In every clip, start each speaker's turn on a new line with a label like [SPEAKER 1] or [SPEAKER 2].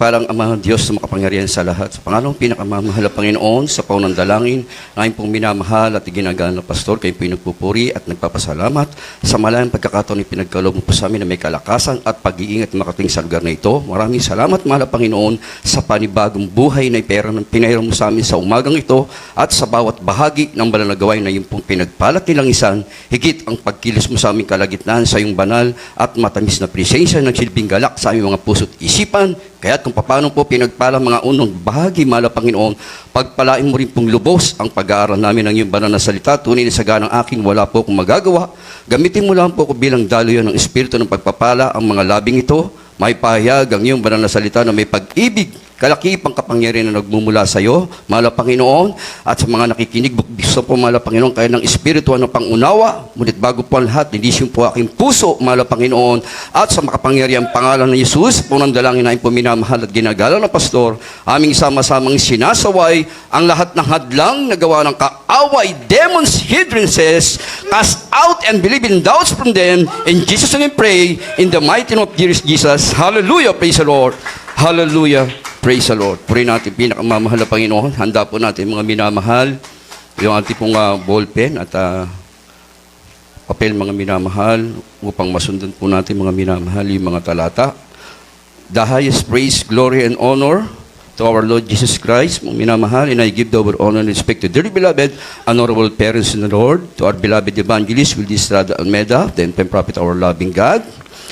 [SPEAKER 1] Parang Ama Diyos na makapangyarihan sa lahat. Sa pangalang pinakamamahal na Panginoon, sa paunang dalangin, ngayon pong minamahal at ginagalang na pastor, kayo po nagpupuri at nagpapasalamat sa malayang pagkakataon na pinagkaloob mo po sa amin na may kalakasan at pag-iingat makating sa lugar na ito. Maraming salamat, mahal na Panginoon, sa panibagong buhay na pinahirap mo sa amin sa umagang ito at sa bawat bahagi ng banal na gawain na yung pong pinagpalat nilang isan, higit ang pagkilos mo sa aming kalagitnaan sa iyong banal at matamis na presensya ng silbing galak sa aming mga puso't isipan. Kaya't kung paano po pinagpala mga unang bahagi, mahal na Panginoon, pagpalain mo rin pong lubos ang pag-aaral namin ng iyong banal na salita. Tunay na saga ng akin, wala po akong magagawa. Gamitin mo lang po ko bilang daluyan ng Espiritu ng pagpapala ang mga labing ito. May pahayag ang iyong banal na salita na may pag-ibig, kalakipang kapangyarihan na nagmumula sa iyo, mahal na Panginoon, at sa mga nakikinig, gusto po, mahal na Panginoon, kaya ng Espiritu ng pangunawa, ngunit bago po ang lahat, linisin po aking puso, mahal na Panginoon, at sa makapangyarihang pangalan ng Jesus, po nang dalangin na po minamahal at ginagalang na pastor, aming sama-samang sinasaway ang lahat ng hadlang na gawa ng kaaway, demons, hindrances, cast out and believe in doubts from them. In Jesus' name we pray, in the mighty name of Jesus. Hallelujah, praise the Lord. Hallelujah. Praise the Lord. Purihin natin pinakamamahal na Panginoon. Handa po natin mga minamahal. Yung ating pong ballpen at papel mga minamahal upang masundan po natin mga minamahal yung mga talata. The highest praise, glory, and honor to our Lord Jesus Christ, mga minamahal, and I give the honor and respect to dear beloved, honorable parents in the Lord, to our beloved evangelist, Wildy Estrada Almeda, then Prophet, our loving God,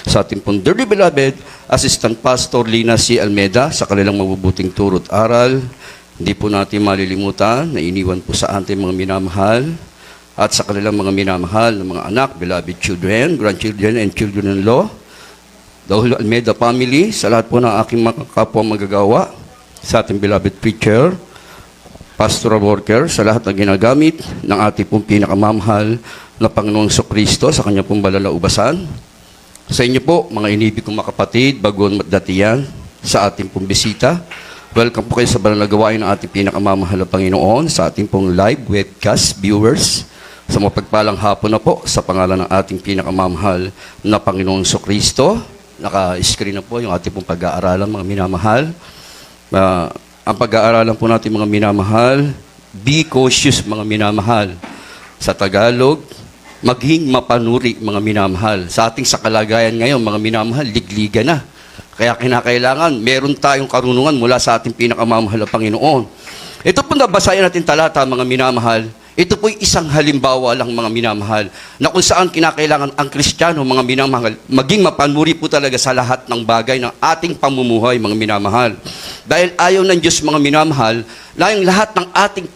[SPEAKER 1] sa ating pong dearly beloved Assistant Pastor Lina C. Almeda sa kanilang mabubuting turo at aral. Hindi po natin malilimutan na iniwan po sa ating mga minamahal at sa kanilang mga minamahal na mga anak, beloved children, grandchildren, and children-in-law, the whole Almeda family, sa lahat po ng aking mga kapwa magagawa, sa ating beloved preacher, pastoral worker, sa lahat na ginagamit ng ating pong pinakamamahal na Panginoong Kristo sa kanya pong balalaubasan. Sa inyo po, mga inibig kong makapatid, baguhan matdatiyan, sa ating pong bisita. Welcome po kayo sa banal na gawain ng ating pinakamamahal na Panginoon, sa ating pong live webcast viewers. Sa mapagpalang hapon na po, sa pangalan ng ating pinakamamahal na Panginoong Kristo. Naka-screen na po yung ating pong pag-aaralan, mga minamahal. Ang pag-aaralan po natin, mga minamahal, be cautious, mga minamahal. Sa Tagalog, maging mapanuri, mga minamahal. Sa ating sa kalagayan ngayon, mga minamahal, ligliga na. Kaya kinakailangan, meron tayong karunungan mula sa ating pinakamamahal na Panginoon. Ito po nabasahin natin talata, mga minamahal. Ito po'y isang halimbawa lang, mga minamahal, na kung saan kinakailangan ang Kristiyano, mga minamahal, maging mapanuri po talaga sa lahat ng bagay ng ating pamumuhay, mga minamahal. Dahil ayaw ng Diyos, mga minamahal, na yung lahat ng ating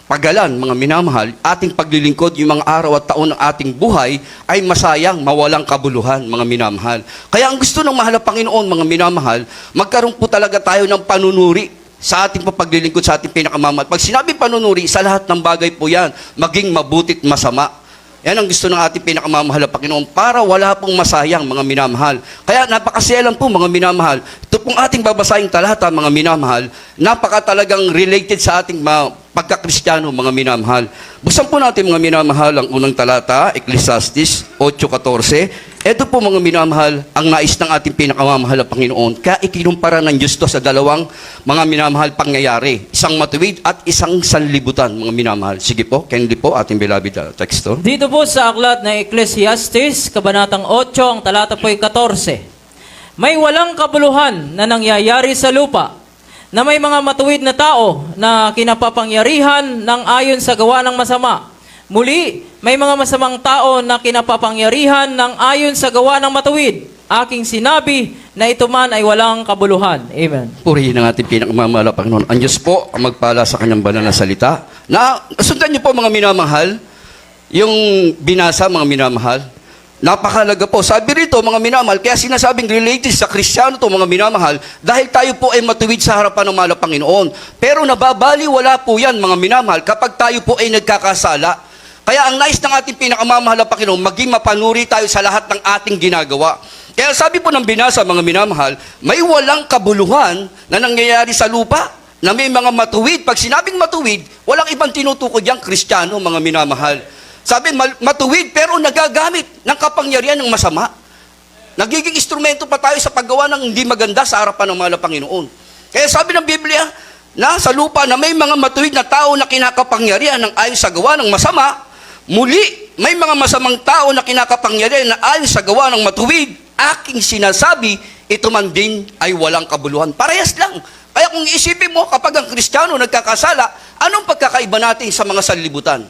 [SPEAKER 1] pagalan, mga minamahal, ating paglilingkod, yung mga araw at taon ng ating buhay ay masayang, mawalang kabuluhan, mga minamahal. Kaya ang gusto ng mahal na Panginoon, mga minamahal, magkaroon po talaga tayo ng panunuri sa ating paglilingkod, sa ating pinakamamahal. Pag sinabi panunuri, sa lahat ng bagay po yan, maging mabutit masama. Yan ang gusto ng ating pinakamamahal na Panginoon para wala pong masayang, mga minamahal. Kaya napakaselan po, mga minamahal. Ito pong ating babasahing talata, mga minamahal, napaka talagang related sa ating pagka-Kristiyano, mga minamahal. Buksan po natin, mga minamahal, ang unang talata, Ecclesiastes 8:14. Ito po, mga minamahal, ang nais ng ating pinakamamahal na Panginoon. Kaya ikinumpara ng Diyos to sa dalawang mga minamahal pangyayari. Isang matuwid at isang sanlibutan, mga minamahal. Sige po, kindly po, ating beloved texto.
[SPEAKER 2] Dito po sa aklat ng Ecclesiastes, Kabanatang 8, ang talata po'y 14. May walang kabuluhan na nangyayari sa lupa, na may mga matuwid na tao na kinapapangyarihan ng ayon sa gawa ng masama. Muli, may mga masamang tao na kinapapangyarihan ng ayon sa gawa ng matuwid. Aking sinabi na ito man ay walang kabuluhan. Amen.
[SPEAKER 1] Purihin ang ating pinakamamahal na Panginoon. Ang Diyos po ang magpala sa kanyang banal na salita. Sundan niyo po, mga minamahal, yung binasa, mga minamahal. Napakalaga po. Sabi rito, mga minamahal, kaya sinasabing related sa Kristiyano to, mga minamahal, dahil tayo po ay matuwid sa harapan ng mahal na Panginoon. Pero nababaliwala po yan, mga minamahal, kapag tayo po ay nagkakasala. Kaya ang nais ng ating pinakamamahal na Panginoon, maging mapanuri tayo sa lahat ng ating ginagawa. Kaya sabi po ng binasa, mga minamahal, may walang kabuluhan na nangyayari sa lupa, na may mga matuwid. Pag sinabing matuwid, walang ibang tinutukod yang Kristiyano, mga minamahal. Sabi, matuwid pero nagagamit ng kapangyarihan ng masama. Nagiging instrumento pa tayo sa paggawa ng hindi maganda sa harapan ng mahal na Panginoon. Kaya sabi ng Biblia, na sa lupa na may mga matuwid na tao na kinakapangyarihan ng ayon sa gawa ng masama, muli, may mga masamang tao na kinakapangyarihan na ayon sa gawa ng matuwid, aking sinasabi, ito man din ay walang kabuluhan. Parehas lang. Kaya kung iisipin mo, kapag ang Kristiyano nagkakasala, anong pagkakaiba natin sa mga sanlibutan?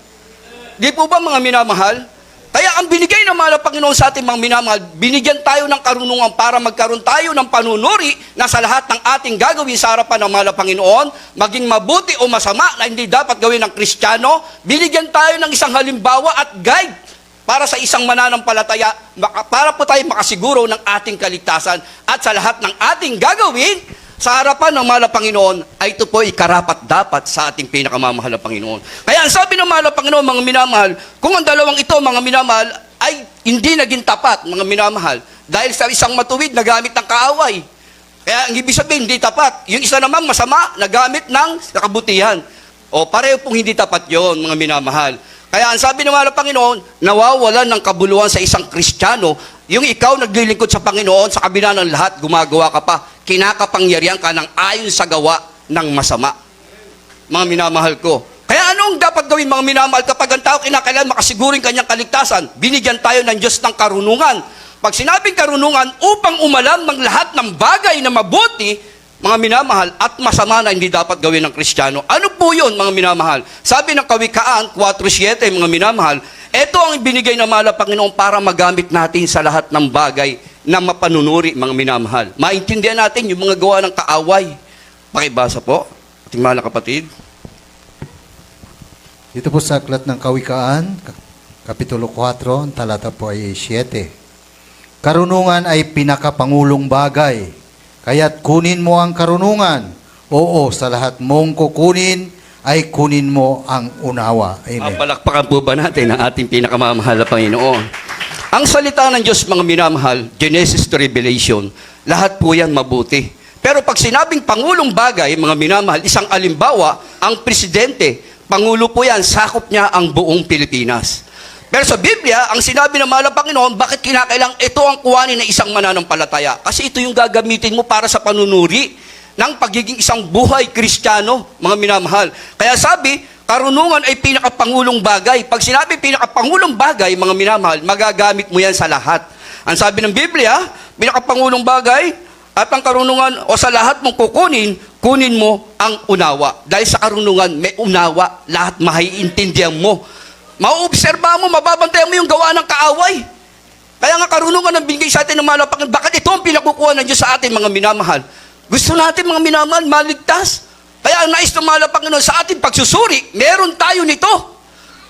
[SPEAKER 1] Di po ba mga minamahal? Kaya ang binigay ng mahal na Panginoon sa ating mga minamahal, binigyan tayo ng karunungan para magkaroon tayo ng panunuri na sa lahat ng ating gagawin sa harapan ng mahal na Panginoon, maging mabuti o masama na hindi dapat gawin ng Kristiyano, binigyan tayo ng isang halimbawa at guide para sa isang mananampalataya, para po tayo makasiguro ng ating kaligtasan at sa lahat ng ating gagawin sa harapan ng mahal na Panginoon, ay ito po ikarapat-dapat sa ating pinakamamahal na Panginoon. Kaya ang sabi ng mahal na Panginoon, mga minamahal, kung ang dalawang ito, mga minamahal, ay hindi naging tapat, mga minamahal, dahil sa isang matuwid na gamit ng kaaway. Kaya ang ibig sabihin, hindi tapat. Yung isa naman masama, na gamit ng kabutihan. O pareho pong hindi tapat yon, mga minamahal. Kaya ang sabi ng mahal na Panginoon, nawawalan ng kabuluhan sa isang Kristiyano, yung ikaw naglilingkod sa Panginoon, sa kabila ng lahat, gumagawa ka pa, kinakapangyarihan ka ng ayon sa gawa ng masama. Mga minamahal ko. Kaya anong dapat gawin, mga minamahal, kapag ang tao kinakailangan makasigurin kanyang kaligtasan? Binigyan tayo ng Diyos ng karunungan. Pag sinabing karunungan, upang umalam ng lahat ng bagay na mabuti, mga minamahal, at masama na hindi dapat gawin ng Kristiyano. Ano po yun, mga minamahal? Sabi ng Kawikaan 4:7, mga minamahal, ito ang ibinigay ng mahal na Panginoon para magamit natin sa lahat ng bagay na mapanunuri, mga minamahal. Maintindihan natin yung mga gawa ng kaaway. Pakibasa po, ating mahal na kapatid.
[SPEAKER 3] Dito po sa aklat ng Kawikaan, Kapitulo 4, ang talata po ay 7. Karunungan ay pinakapangulong bagay, kaya't kunin mo ang karunungan. Oo, sa lahat mong kukunin, ay kunin mo ang unawa. Amen.
[SPEAKER 1] Palakpakan po ba natin ang ating pinakamamahal na Panginoon? Ang salita ng Diyos, mga minamahal, Genesis to Revelation, lahat po yan mabuti. Pero pag sinabing pangulong bagay, mga minamahal, isang alimbawa, ang presidente, pangulo po yan, sakop niya ang buong Pilipinas. Pero sa Biblia, ang sinabi ng mahal na Panginoon, bakit kinakailang ito ang kuhanin ng isang mananampalataya? Kasi ito yung gagamitin mo para sa panunuri ng pagiging isang buhay Kristiyano, mga minamahal. Kaya sabi, karunungan ay pinakapangulong bagay. Pag sinabi pinakapangulong bagay, mga minamahal, magagamit mo yan sa lahat. Ang sabi ng Biblia, pinakapangulong bagay at ang karunungan o sa lahat mong kukunin, kunin mo ang unawa. Dahil sa karunungan, may unawa, lahat maiintindihan mo. Mauobserba mo, mababantayan mo yung gawa ng kaaway. Kaya nga karunungan ang binigay sa atin ng mahal na Panginoon. Bakit ito ang pinakukuha ng Diyos sa atin, mga minamahal? Gusto natin, mga minamahal, maligtas. Kaya ang nais ng mahal na Panginoon sa ating pagsusuri, meron tayo nito.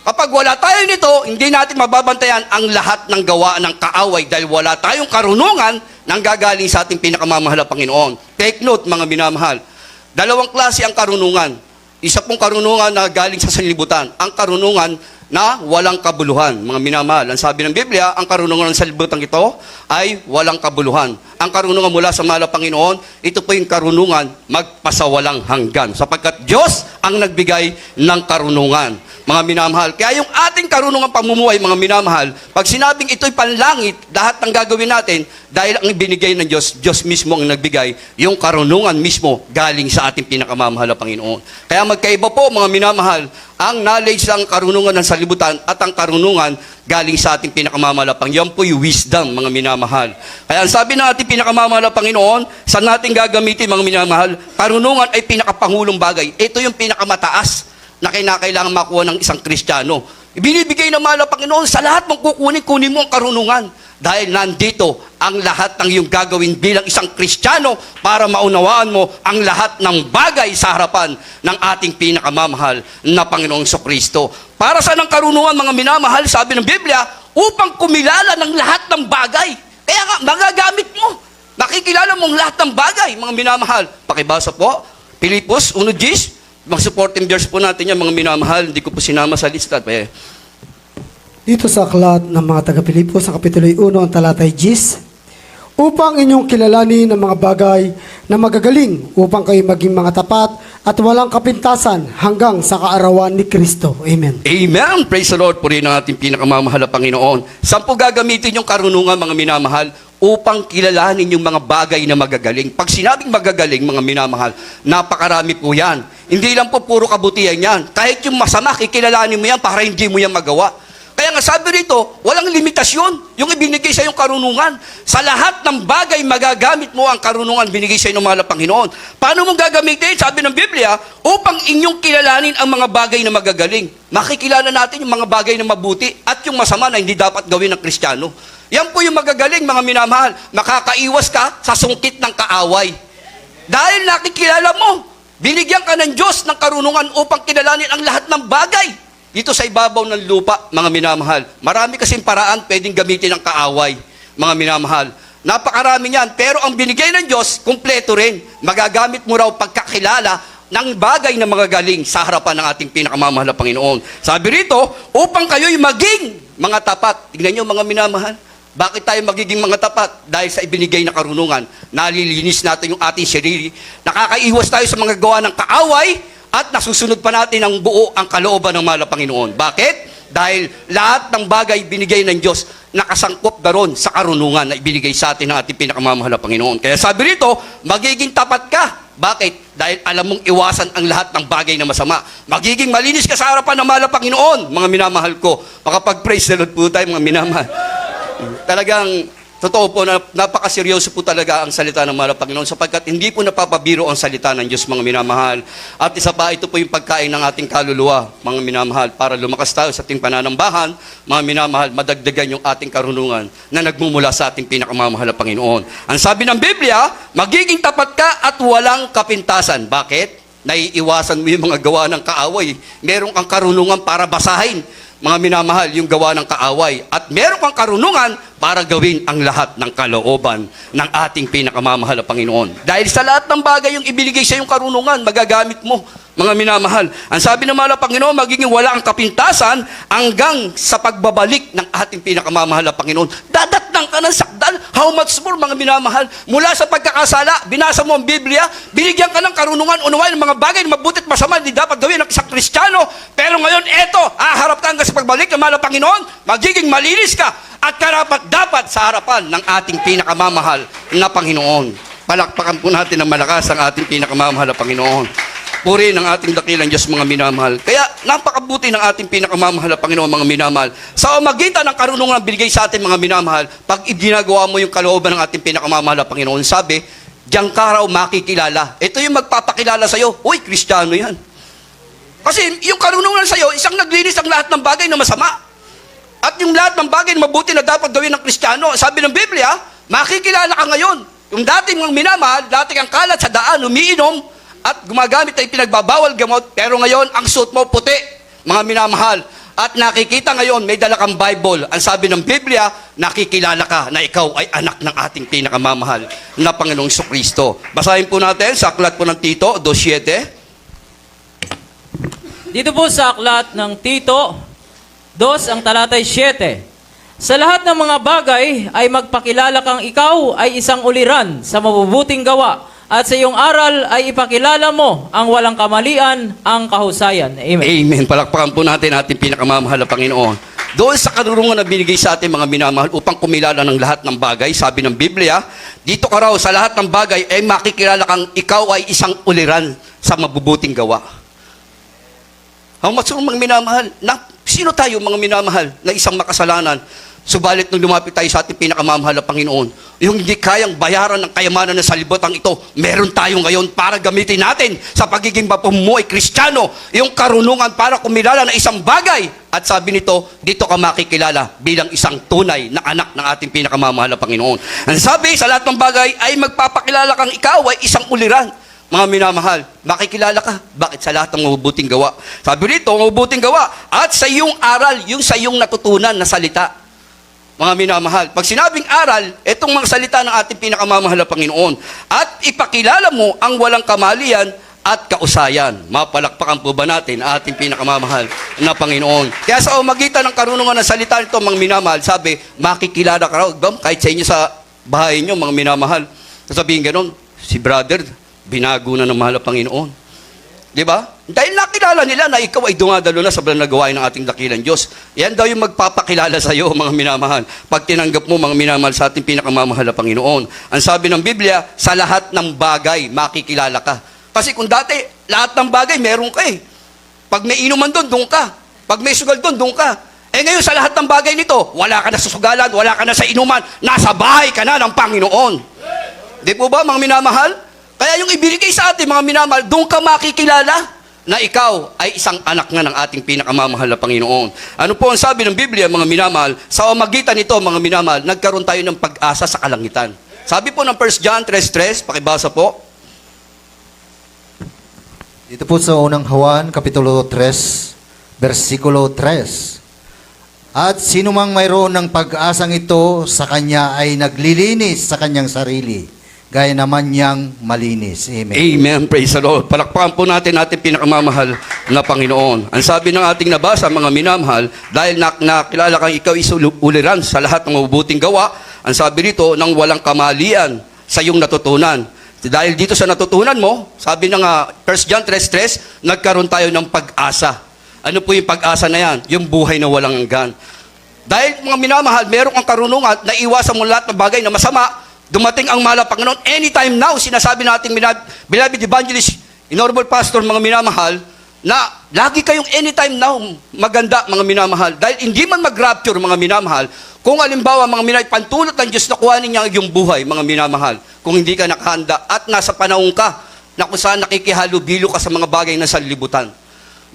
[SPEAKER 1] Kapag wala tayo nito, hindi natin mababantayan ang lahat ng gawa ng kaaway dahil wala tayong karunungan nang gagaling sa ating pinakamamahal na Panginoon. Take note, mga minamahal. Dalawang klase ang karunungan. Isa pong karunungan na galing sa sanlibutan. Ang karunungan na walang kabuluhan, mga minamahal. Ang sabi ng Biblia, ang karunungan ng sanlibutan ito ay walang kabuluhan. Ang karunungan mula sa mahal na Panginoon, ito po yung karunungan magpasawalang hanggan. Sapagkat Diyos ang nagbigay ng karunungan, mga minamahal. Kaya yung ating karunungan pamumuhay, mga minamahal, pag sinabing ito'y panlangit, lahat ng gagawin natin, dahil ang ibinigay ng Diyos, Diyos mismo ang nagbigay, yung karunungan mismo galing sa ating pinakamamahal na Panginoon. Kaya magkaiba po, mga minamahal, ang knowledge ng karunungan ng sanlibutan at ang karunungan galing sa ating pinakamamahal na Panginoon. Yan po yung wisdom, mga minamahal. Kaya ang sabi ng ating pinakamamahal na Panginoon, saan natin gagamitin, mga minamahal, karunungan ay pinakapangulong bagay. Ito yung pinakamataas na kinakailangan makuha ng isang Kristiyano. Ibinibigay ng mahal na Panginoon, sa lahat mong kunin mo ang karunungan. Dahil nandito ang lahat ng iyong gagawin bilang isang Kristiyano para maunawaan mo ang lahat ng bagay sa harapan ng ating pinakamamahal na Panginoong Kristo. Para saan ang karunungan, mga minamahal, sabi ng Biblia, upang kumilala ng lahat ng bagay. Kaya nga, magagamit mo. Nakikilala mong lahat ng bagay, mga minamahal. Pakibasa po, Pilipos 1:10. Mga supporting verse po natin yan, mga minamahal. Hindi ko po sinama sa lista.
[SPEAKER 4] Dito sa aklat ng mga taga-Pilipos sa Kapitulo 1, ang talatay 10, upang inyong kilalanin ang mga bagay na magagaling, upang kayo maging mga tapat at walang kapintasan hanggang sa kaarawan ni Kristo. Amen.
[SPEAKER 1] Amen! Praise the Lord. Purihin ang ating pinakamamahal na Panginoon. Saan po gagamitin yung karunungan, mga minamahal? upang kilalanin yung mga bagay na magagaling. Pag sinabing magagaling, mga minamahal, napakarami po yan. Hindi lang po puro kabutihan yan. Kahit yung masama, kikilalanin mo yan para hindi mo yan magawa. Kaya nga sabi rito, walang limitasyon yung ibinigay sa iyong karunungan. Sa lahat ng bagay, magagamit mo ang karunungan binigay sa iyo ng mahal na Panginoon. Paano mong gagamitin? Sabi ng Biblia, upang inyong kilalanin ang mga bagay na magagaling. Makikilala natin yung mga bagay na mabuti at yung masama na hindi dapat gawin ng Kristiyano. Yan po yung magagaling, mga minamahal. Makakaiwas ka sa sungkit ng kaaway. Dahil nakikilala mo, binigyan ka ng Diyos ng karunungan upang kilalanin ang lahat ng bagay. Dito sa ibabaw ng lupa, mga minamahal, marami kasing paraan pwedeng gamitin ng kaaway, mga minamahal. Napakarami niyan, pero ang binigay ng Diyos, kumpleto rin. Magagamit mo raw pagkakilala ng bagay na magagaling sa harapan ng ating pinakamamahal na Panginoon. Sabi rito, upang kayo'y maging mga tapat. Tignan niyo, mga minamahal, bakit tayo magiging mga tapat? Dahil sa ibinigay na karunungan, nalilinis natin yung ating sarili, nakakaiwas tayo sa mga gawa ng kaaway, at nasusunod pa natin ang buo ang kalooban ng mahal na Panginoon. Bakit? Dahil lahat ng bagay binigay ng Diyos, nakasangkop daron sa karunungan na ibinigay sa atin ng ating pinakamamahal na Panginoon. Kaya sabi rito, magiging tapat ka. Bakit? Dahil alam mong iwasan ang lahat ng bagay na masama. Magiging malinis ka sa harapan ng mahal na Panginoon, mga minamahal ko. Makapag-praise the Lord po tayo, mga minamahal. Talagang totoo po, napakaseryoso po talaga ang salita ng mahal na Panginoon sapagkat hindi po napapabiro ang salita ng Diyos, mga minamahal. At isa pa, ito po yung pagkain ng ating kaluluwa, mga minamahal, para lumakas tayo sa ating pananambahan, mga minamahal, madagdagan yung ating karunungan na nagmumula sa ating pinakamamahal na Panginoon. Ang sabi ng Biblia, magiging tapat ka at walang kapintasan. Bakit? Naiiwasan mo yung mga gawa ng kaaway. Meron kang karunungan para basahin, mga minamahal, yung gawa ng kaaway. At meron kang karunungan para gawin ang lahat ng kalooban ng ating pinakamamahal na Panginoon. Dahil sa lahat ng bagay yung ibinigay sa iyong karunungan, magagamit mo, mga minamahal. Ang sabi ng mahal na Panginoon, magiging wala ang kapintasan hanggang sa pagbabalik ng ating pinakamamahal na Panginoon. Dadatnang ka ng sakdal. How much more, mga minamahal? Mula sa pagkakasala, binasa mo ang Biblia, binigyan ka ng karunungan, unawain ang mga bagay na mabuti at masama, hindi dapat gawin ng isang Kristiyano. Pero ngayon, eto, haharap ka hanggang sa pagbalik ng mahal na Panginoon, magiging malinis ka at karapat-dapat sa harapan ng ating pinakamamahal na Panginoon. Palakpakan po natin ng malakas ang ating pinakamamahal na Panginoon. Puri ng ating dakilang Diyos, mga minamahal. Kaya napakabuti ng ating pinakamamahal na Panginoon, mga minamahal. Sa umagitan ng karunungan na binigay sa atin, mga minamahal, pag ginagawa mo yung kalooban ng ating pinakamamahal na Panginoon, sabi, diyan ka raw makikilala. Ito yung magpapakilala sa iyo, uy, Kristiyano yan. Kasi yung karunungan sa iyo, isang naglinis ang lahat ng bagay na masama. At yung lahat ng bagay na mabuti na dapat gawin ng Kristiyano, sabi ng Biblia, makikilala ka ngayon. Yung dating mga minamahal, dating ang kalat sa daan, umiinom, at gumagamit ay pinagbabawal gamot, pero ngayon, ang suot mo puti, mga minamahal. At nakikita ngayon, may dala kang Bible. Ang sabi ng Biblia, nakikilala ka na ikaw ay anak ng ating pinakamamahal na Panginoong Jesucristo. Basahin po natin sa aklat po ng Tito 2:7.
[SPEAKER 2] Dito po sa aklat ng Tito 2, ang talatay 7. Sa lahat ng mga bagay ay magpakilala kang ikaw ay isang uliran sa mabubuting gawa, at sa iyong aral ay ipakilala mo ang walang kamalian, ang kahusayan. Amen.
[SPEAKER 1] Amen. Palakpakan po natin ating pinakamamahal na Panginoon. Doon sa karunungan na binigay sa ating mga minamahal upang kumilala ng lahat ng bagay, sabi ng Biblia, dito ka raw sa lahat ng bagay ay makikilala kang ikaw ay isang uliran sa mabubuting gawa. How much mga minamahal? Sino tayo, mga minamahal, na isang makasalanan? Subalit nung lumapit tayo sa ating pinakamamahal na Panginoon, yung hindi kayang bayaran ng kayamanan ng salibutan ito, meron tayo ngayon para gamitin natin sa pagiging mapumuhay Kristiyano, yung karunungan para kumilala ng isang bagay. At sabi nito, dito ka makikilala bilang isang tunay na anak ng ating pinakamamahal na Panginoon. Ang sabi, sa lahat ng bagay ay magpapakilala kang ikaw ay isang uliran. Mga minamahal, makikilala ka. Bakit? Sa lahat ng mabubuting gawa. Sabi rito, mabubuting gawa. At sa iyong aral, yung sa iyong natutunan na salita. Mga minamahal, pag sinabing aral, itong mga salita ng ating pinakamamahal na Panginoon. At ipakilala mo ang walang kamalian at kausayan. Mapalakpakan po ba natin ang ating pinakamamahal na Panginoon? Kaya sa umagitan ng karunungan ng salita nito, mga minamahal, sabi, makikilala ka raw. Kahit sa inyo sa bahay nyo, mga minamahal, sasabihin ganon, si brother, binago na ng mahal na Panginoon. Di ba? Dahil nakilala nila na ikaw ay dumadalo na sa banal na gawain ng ating dakilang Diyos. Yan daw yung magpapakilala sa iyo, mga minamahal. Pag tinanggap mo, mga minamahal, sa ating pinakamamahal na Panginoon. Ang sabi ng Biblia, sa lahat ng bagay, makikilala ka. Kasi kung dati, lahat ng bagay, meron ka eh. Pag may inuman doon ka. Pag may sugal doon ka. Eh ngayon, sa lahat ng bagay nito, wala ka na sa sugalan, wala ka na sa inuman, nasa bahay ka na ng Panginoon. Di po ba, mga minamahal? Kaya yung ibinigay sa atin, mga minamahal, doon ka makikilala na ikaw ay isang anak nga ng ating pinakamamahal na Panginoon. Ano po ang sabi ng Biblia, mga minamahal? Sa pamamagitan nito, mga minamahal, nagkaroon tayo ng pag-asa sa kalangitan. Sabi po ng 1 John 3:3, pakibasa po.
[SPEAKER 3] Dito po sa unang Juan, Kapitulo 3, versikulo 3. At sino mang mayroon ng pag-asang ito, sa kanya ay naglilinis sa kanyang sarili, gaya naman niyang malinis. Amen.
[SPEAKER 1] Amen. Praise the Lord. Palakpakan po natin ating pinakamamahal na Panginoon. Ang sabi ng ating nabasa, mga minamahal, dahil nakilala kang ikaw isuliran sa lahat ng mabubuting gawa, ang sabi rito, nang walang kamalian sa iyong natutunan. Dahil dito sa natutunan mo, sabi ng 1 John 3:3, nagkaroon tayo ng pag-asa. Ano po yung pag-asa na yan? Yung buhay na walang hanggan. Dahil mga minamahal, meron kang karunungan na iwasan mo lahat ng bagay na masama. Dumating ang mahal na Panginoon. Anytime now, sinasabi natin, beloved evangelist, honorable pastor, mga minamahal, na lagi kayong anytime now maganda, mga minamahal. Dahil hindi man mag-rapture, mga minamahal, kung alimbawa, mga minamahal, pantulot ng Diyos na kuhanin niya yung buhay, mga minamahal, kung hindi ka nakahanda at nasa panahon ka na kung saan nakikihalubilo ka sa mga bagay na sanlibutan,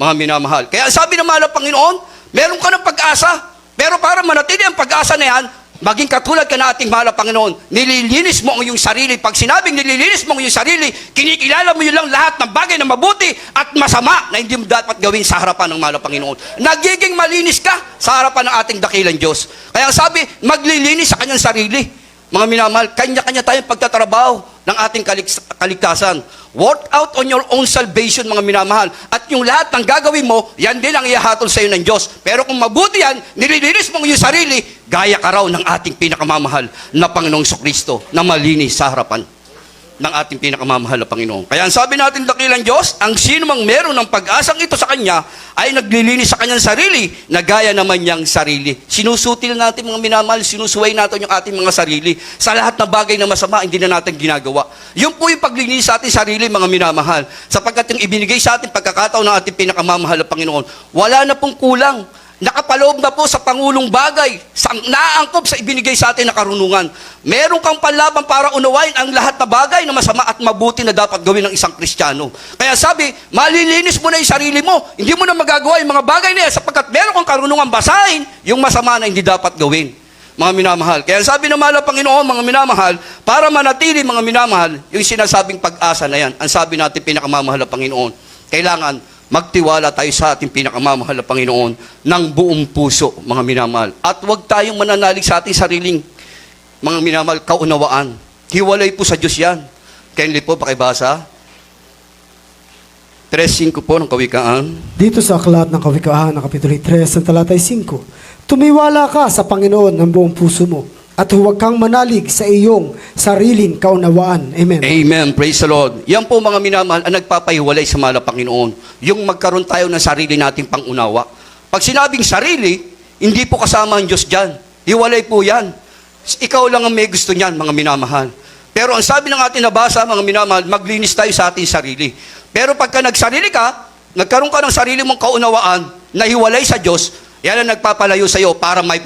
[SPEAKER 1] mga minamahal. Kaya sabi ng mahal na Panginoon, meron ka ng pag-asa, pero para manatili ang pag-asa na yan, maging katulad ka na ating mahal na Panginoon. Nililinis mo ang iyong sarili. Pag sinabing nililinis mo ang iyong sarili, kinikilala mo yun lang lahat ng bagay na mabuti at masama na hindi mo dapat gawin sa harapan ng mahal na Panginoon. Nagiging malinis ka sa harapan ng ating dakilang Diyos. Kaya ang sabi, maglilinis sa kanyang sarili. Mga minamahal, kanya-kanya tayong pagtatrabaho ng ating kaligtasan. Work out on your own salvation, mga minamahal. At yung lahat ng gagawin mo, yan din ang ihahatol sa iyo ng Diyos. Pero kung mabuti yan, nililinis mo ang iyong sarili, gaya ka raw ng ating pinakamamahal na Panginoong Kristo na malinis sa harapan ng ating pinakamamahal na Panginoon. Kaya ang sabi natin dakilang Diyos, ang sino mang meron ng pag-asang ito sa Kanya, ay naglilinis sa kanyang sarili, na gaya naman niyang sarili. Sinusutil natin, mga minamahal, sinusuway natin yung ating mga sarili. Sa lahat ng bagay na masama, hindi na natin ginagawa. Yun po yung paglinis sa ating sarili, mga minamahal. Sapagkat yung ibinigay sa ating pagkakataon ng ating pinakamamahal na Panginoon, wala na pong kulang. Nakapaloob na po sa pangulong bagay, sa naangkop sa ibinigay sa atin na karunungan. Meron kang panlaban para unawain ang lahat na bagay na masama at mabuti na dapat gawin ng isang Kristiyano. Kaya sabi, malilinis mo na yung sarili mo. Hindi mo na magagawa yung mga bagay na yan sapagkat meron kang karunungan basahin yung masama na hindi dapat gawin. Mga minamahal. Kaya sabi ng mahal na Panginoon, mga minamahal, para manatili, mga minamahal, yung sinasabing pag-asa na yan, ang sabi natin pinakamamahal na Panginoon, kailangan magtiwala tayo sa ating pinakamamahal na Panginoon ng buong puso, mga minamahal. At huwag tayong mananalig sa ating sariling, mga minamahal, kaunawaan. Hiwalay po sa Diyos yan. Kindly po, pakibasa. 3:5 po ng Kawikaan.
[SPEAKER 4] Dito sa aklat ng Kawikaan, ng Kapitulo 3, ang talatay 5, tumiwala ka sa Panginoon ng buong puso mo at huwag kang manalig sa iyong sariling kaunawaan. Amen.
[SPEAKER 1] Amen. Praise the Lord. Yan po, mga minamahal, ang nagpapahiwalay sa mahal na Panginoon. Yung magkaroon tayo ng sarili nating pangunawa. Pag sinabing sarili, hindi po kasama ang Diyos dyan. Hiwalay po yan. Ikaw lang ang may gusto niyan, mga minamahal. Pero ang sabi ng ating nabasa, mga minamahal, maglinis tayo sa ating sarili. Pero pagka nagsarili ka, nagkaroon ka ng sarili mong kaunawaan na hiwalay sa Diyos, yan ang nagpapalayo sa iyo para may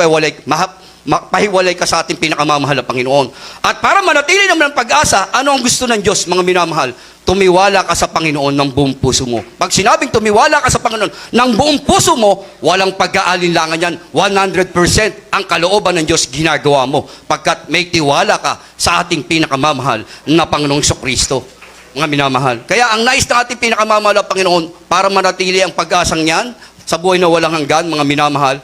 [SPEAKER 1] pahiwalay ka sa ating pinakamamahal na Panginoon. At para manatili naman ang pag-asa, ano ang gusto ng Diyos, mga minamahal? Tumiwala ka sa Panginoon ng buong puso mo. Pag sinabing tumiwala ka sa Panginoon ng buong puso mo, walang pag-aalinlangan yan. 100% ang kalooban ng Diyos ginagawa mo. Pagkat may tiwala ka sa ating pinakamamahal na Panginoong Kristo, mga minamahal. Kaya ang nais ng ating pinakamamahal na Panginoon, para manatili ang pag-asang yan sa buhay na walang hanggan, mga minamahal,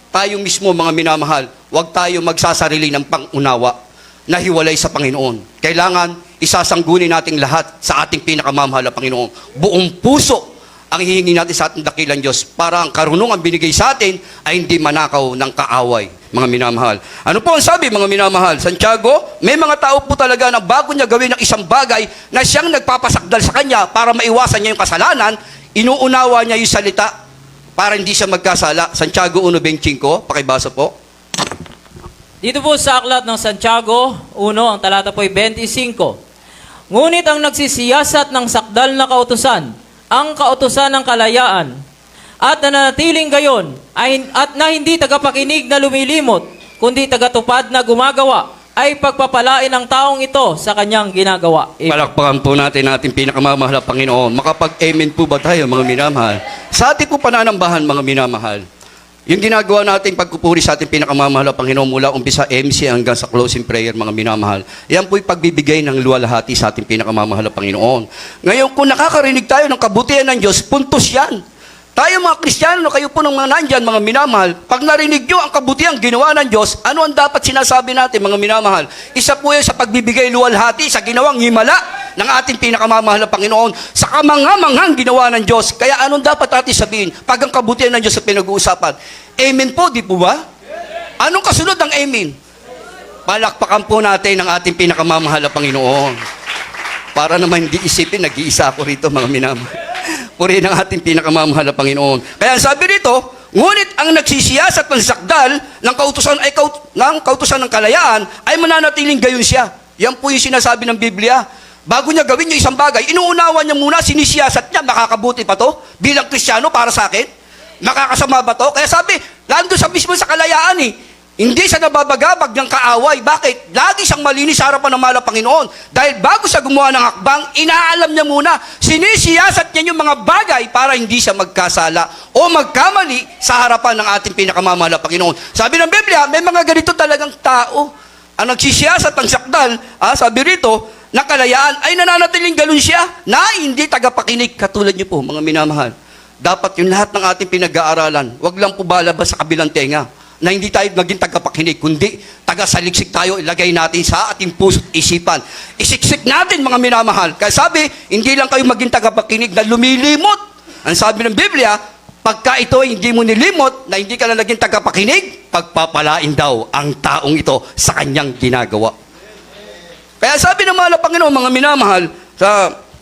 [SPEAKER 1] tayo mismo, mga minamahal, huwag tayo magsasarili ng pangunawa na hiwalay sa Panginoon. Kailangan isasanggunin natin lahat sa ating pinakamamahal na Panginoon. Buong puso ang hihingi natin sa ating dakilang Diyos para ang karunungan binigay sa atin ay hindi manakaw ng kaaway. mga minamahal. Ano po ang sabi, mga minamahal? Santiago, may mga tao po talaga na bago niya gawin ng isang bagay na siyang nagpapasakdal sa kanya para maiwasan niya yung kasalanan, inuunawa niya yung salita para hindi siya magkasala. Santiago 1:25, pakibasa po.
[SPEAKER 2] Dito po sa aklat ng Santiago 1, ang talata po ay 25. Ngunit ang nagsisiyasat ng sakdal na kautusan, ang kautusan ng kalayaan, at nananatiling gayon, at na hindi tagapakinig na lumilimot, kundi tagatupad na gumagawa, ay pagpapalain ng taong ito sa kanyang ginagawa.
[SPEAKER 1] Palakpakan po natin ating pinakamamahal na Panginoon. Makapag-amen po ba tayo, mga minamahal? Sa ating po pananambahan, mga minamahal, yung ginagawa nating pagpupuri sa ating pinakamamahal na Panginoon mula umpisa MC hanggang sa closing prayer, mga minamahal, yan po'y pagbibigay ng luwalhati sa ating pinakamamahal na Panginoon. Ngayon, kung nakakarinig tayo ng kabutihan ng Diyos, puntos yan. Tayo mga Kristiyano, kayo po ng mga nandyan, mga minamahal, pag narinig nyo ang kabutihan ginawa ng Diyos, ano ang dapat sinasabi natin, mga minamahal? Isa po yan sa pagbibigay luwalhati sa ginawang himala ng ating pinakamamahal na Panginoon, sa kamangamanghang ginawa ng Diyos. Kaya anong dapat natin sabihin pag ang kabutihan ng Diyos sa pinag-uusapan? Amen po, di po ba? Anong kasunod ng amen? Palakpakan po natin ang ating pinakamamahal na Panginoon. Para naman hindi isipin, nag-iisa ako rito, mga minamahal. Purihin ang ating pinakamamahal na Panginoon. Kaya sabi rito, ngunit ang nagsisiyasat ng sakdal ng kautusan ng kalayaan ay mananatiling gayon siya. Yan po yung sinasabi ng Biblia. Bago niya gawin yung isang bagay, inuunawa niya muna, sinisiyasat niya, makakabuti pa to bilang Kristiyano para sa akin? Makakasama ba to? Kaya sabi, lalo sa mismo sa kalayaan hindi siya nababagabag ng kaaway. Bakit? Lagi siyang malinis sa harapan ng mahal na Panginoon. Dahil bago siya gumawa ng hakbang, inaalam niya muna, sinisiyasat niya yung mga bagay para hindi siya magkasala o magkamali sa harapan ng ating pinakamamahal na Panginoon. Sabi ng Biblia, may mga ganito talagang tao. Ang nagsisiyasat ng sakdal, sabi rito, na kalayaan ay nananatiling galon siya na hindi tagapakinig. Katulad niyo po, mga minamahal. Dapat yung lahat ng ating pinag-aaralan, wag lang po balabas sa kabilang tenga na hindi tayo maging tagapakinig, kundi taga-saliksik tayo, ilagay natin sa ating puso't isipan. Isiksik natin, mga minamahal. Kaya sabi, hindi lang kayo maging tagapakinig na lumilimot. Ang sabi ng Biblia, pagka ito hindi mo nilimot, na hindi ka na naging tagapakinig, pagpapalain daw ang taong ito sa kanyang ginagawa. Kaya sabi ng mahal na Panginoon, mga minamahal,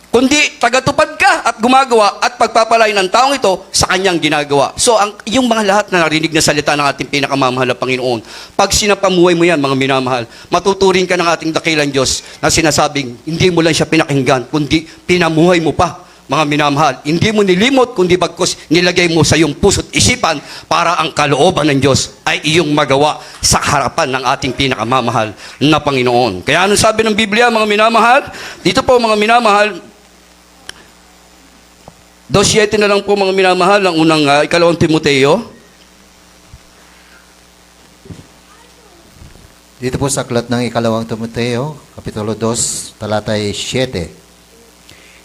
[SPEAKER 1] kundi tagatupad ka at gumagawa at pagpapalay ng taong ito sa kanyang ginagawa. So, yung mga lahat na narinig na salita ng ating pinakamamahal na Panginoon, pag sinapamuhay mo yan, mga minamahal, matuturing ka ng ating dakilang Diyos na sinasabing, hindi mo lang siya pinakinggan, kundi pinamuhay mo pa, mga minamahal. Hindi mo nilimot, kundi bagkus nilagay mo sa iyong puso't isipan para ang kalooban ng Diyos ay iyong magawa sa harapan ng ating pinakamamahal na Panginoon. Kaya ano sabi ng Biblia, mga minamahal? Dito po, mga minamahal, 2:7 na lang po, mga minamahal, ang unang ikalawang Timoteo.
[SPEAKER 3] Dito po sa aklat ng ikalawang Timoteo, Kapitulo 2, talata 7.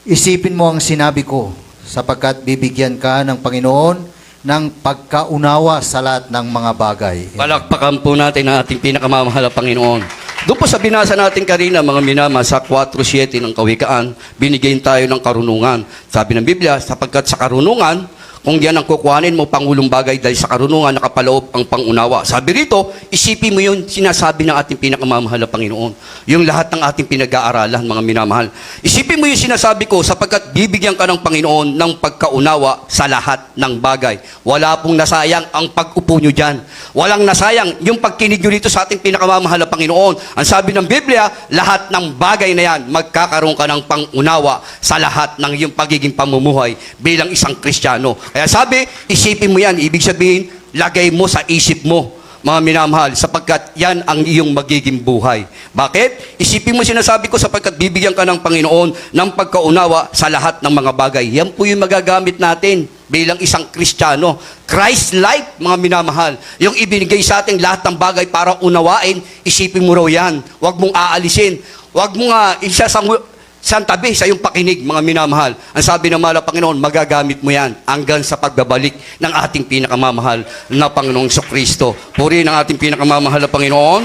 [SPEAKER 3] Isipin mo ang sinabi ko, sapagkat bibigyan ka ng Panginoon ng pagkaunawa sa lahat ng mga bagay.
[SPEAKER 1] Palakpakan po natin ang ating pinakamamahal na Panginoon. Doon po sa binasa natin kanina, mga minama, sa 4:7 ng Kawikaan, binigyan tayo ng karunungan. Sabi ng Biblia, sapagkat sa karunungan, kung yan ang kukuhanin mo, pangulong bagay dahil sa karunungan nakapaloob ang pangunawa. Sabi rito, isipin mo yun, sinasabi ng ating pinakamamahal na Panginoon. Yung lahat ng ating pinag-aaralan, mga minamahal. Isipin mo yung sinasabi ko, sapagkat bibigyan ka ng Panginoon ng pagkaunawa sa lahat ng bagay. Wala pong nasayang ang pag-upo nyo dyan. Walang nasayang yung pagkinig nyo dito sa ating pinakamamahal na Panginoon. Ang sabi ng Biblia, lahat ng bagay na yan, magkakaroon ka ng pangunawa sa lahat ng iyong pagiging pamumuhay bilang isang Kristiyano. Kaya sabi, isipin mo yan. Ibig sabihin, lagay mo sa isip mo, mga minamahal, sapagkat yan ang iyong magiging buhay. Bakit? Isipin mo sinasabi ko, sapagkat bibigyan ka ng Panginoon ng pagkaunawa sa lahat ng mga bagay. Yan po yung magagamit natin bilang isang Kristiyano. Christ-like, mga minamahal. Yung ibinigay sa ating lahat ng bagay para unawain, isipin mo raw yan. Huwag mong aalisin. Huwag mong sa tabi sa iyong pakinig, mga minamahal. Ang sabi ng mahal na Panginoon, magagamit mo yan hanggang sa pagbabalik ng ating pinakamamahal na Panginoong Kristo. Purihin ang ating pinakamamahal na Panginoon.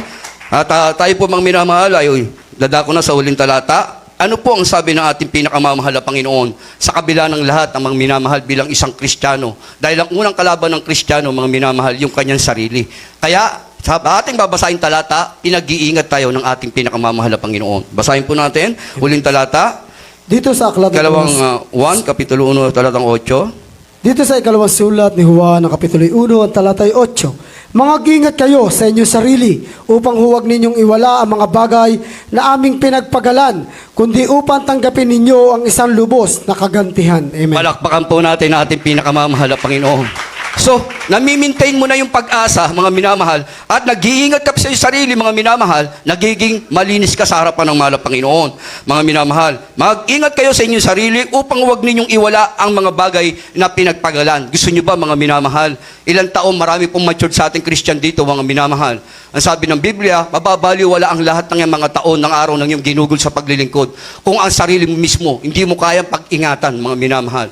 [SPEAKER 1] At tayo po, mga minamahal, ay dadako na sa huling talata. Ano po ang sabi ng ating pinakamamahal na Panginoon sa kabila ng lahat ng mga minamahal bilang isang Kristiyano? Dahil ang unang kalaban ng Kristiyano, mga minamahal, yung kanyang sarili. Kaya, Sa ating babasahin talata, pinag-iingat tayo ng ating pinakamamahal na Panginoon. Basahin po natin, huling talata,
[SPEAKER 4] Dito sa aklat ng
[SPEAKER 1] Kalawang 1, Kapitulo 1, talatang 8.
[SPEAKER 4] Dito sa ikalawang sulat ni Juan, ang Kapitulo 1, ang talatay 8. Mag-ingat kayo sa inyong sarili upang huwag ninyong iwala ang mga bagay na aming pinagpagalan, kundi upang tanggapin ninyo ang isang lubos na kagantihan. Amen.
[SPEAKER 1] Palakpakan po natin ang ating pinakamamahal na Panginoon. So, nami-maintain mo na yung pag-asa, mga minamahal, at nag-iingat ka sa iyong sarili, mga minamahal, nagiging malinis ka sa harapan ng mahal na Panginoon. Mga minamahal, mag-ingat kayo sa inyong sarili upang huwag ninyong iwala ang mga bagay na pinagpagalan. Gusto niyo ba, mga minamahal? Ilang taon, marami pong matured sa ating Christian dito, mga minamahal. Ang sabi ng Biblia, mababaliwala ang lahat ng mga taon ng araw ng iyong ginugol sa paglilingkod kung ang sarili mo mismo, hindi mo kayang pag-ingatan, mga minamahal.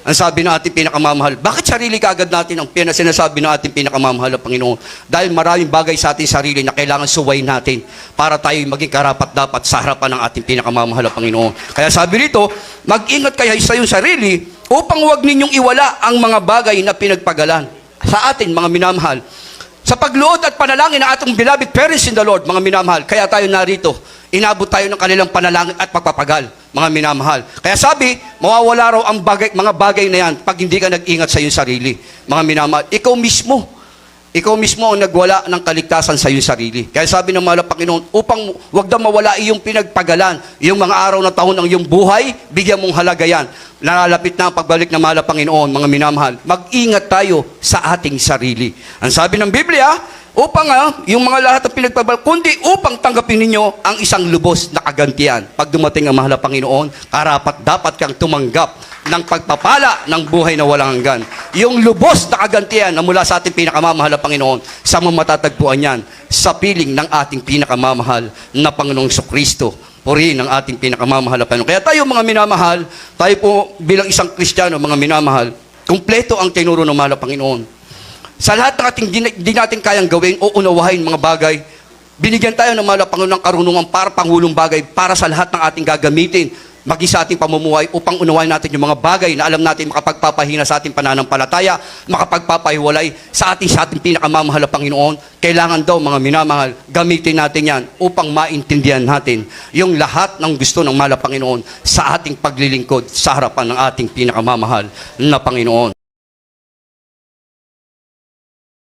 [SPEAKER 1] Ang sabi ng ating pinakamamahal, bakit sarili kaagad natin ang sinasabi ng ating pinakamamahal na Panginoon? Dahil maraming bagay sa ating sarili na kailangan suwayin natin para tayo maging karapat-dapat sa harapan ng ating pinakamamahal na Panginoon. Kaya sabi rito, mag-ingat kayo sa iyong sarili upang huwag ninyong iwala ang mga bagay na pinagpagalan. Sa atin, mga minamahal, sa pagluod at panalangin ng ating beloved parents in the Lord, mga minamahal, kaya tayo narito, inabot tayo ng kanilang panalangin at pagpapagal, mga minamahal. Kaya sabi, mawawala raw ang mga bagay na yan pag hindi ka nag-ingat sa iyong sarili. Mga minamahal, ikaw mismo ang nagwala ng kaligtasan sa iyong sarili. Kaya sabi ng mahal na Panginoon, upang wag daw mawala iyong pinagpagalan, yung mga araw na taon ng iyong buhay, bigyan mong halaga yan. Nalalapit na ang pagbalik ng mahal na Panginoon, mga minamahal. Mag-ingat tayo sa ating sarili. Ang sabi ng Biblia, upang yung mga lahat ng pinagpabal, kundi upang tanggapin ninyo ang isang lubos na kagantihan. Pag dumating ang mahal na Panginoon, karapat dapat kang tumanggap ng pagpapala ng buhay na walang hanggan. Yung lubos na kagantihan na mula sa ating pinakamamahal na Panginoon, sa matatagpuan yan sa piling ng ating pinakamamahal na Panginoong Kristo. Purihin ang ating pinakamamahal na Panginoon. Kaya tayo, mga minamahal, tayo po bilang isang Kristiyano, mga minamahal, kumpleto ang tinuro ng mahal na Panginoon. Sa lahat ng ating di natin kayang gawin o unawahin mga bagay, binigyan tayo ng mahal na Panginoon ng karunungan para pangulong bagay para sa lahat ng ating gagamitin, maging sa ating pamumuhay upang unawahin natin yung mga bagay na alam natin makapagpapahina sa ating pananampalataya, makapagpapahiwalay sa ating pinakamamahal na Panginoon. Kailangan daw, mga minamahal, gamitin natin yan upang maintindihan natin yung lahat ng gusto ng mahal na Panginoon sa ating paglilingkod sa harapan ng ating pinakamamahal na Panginoon.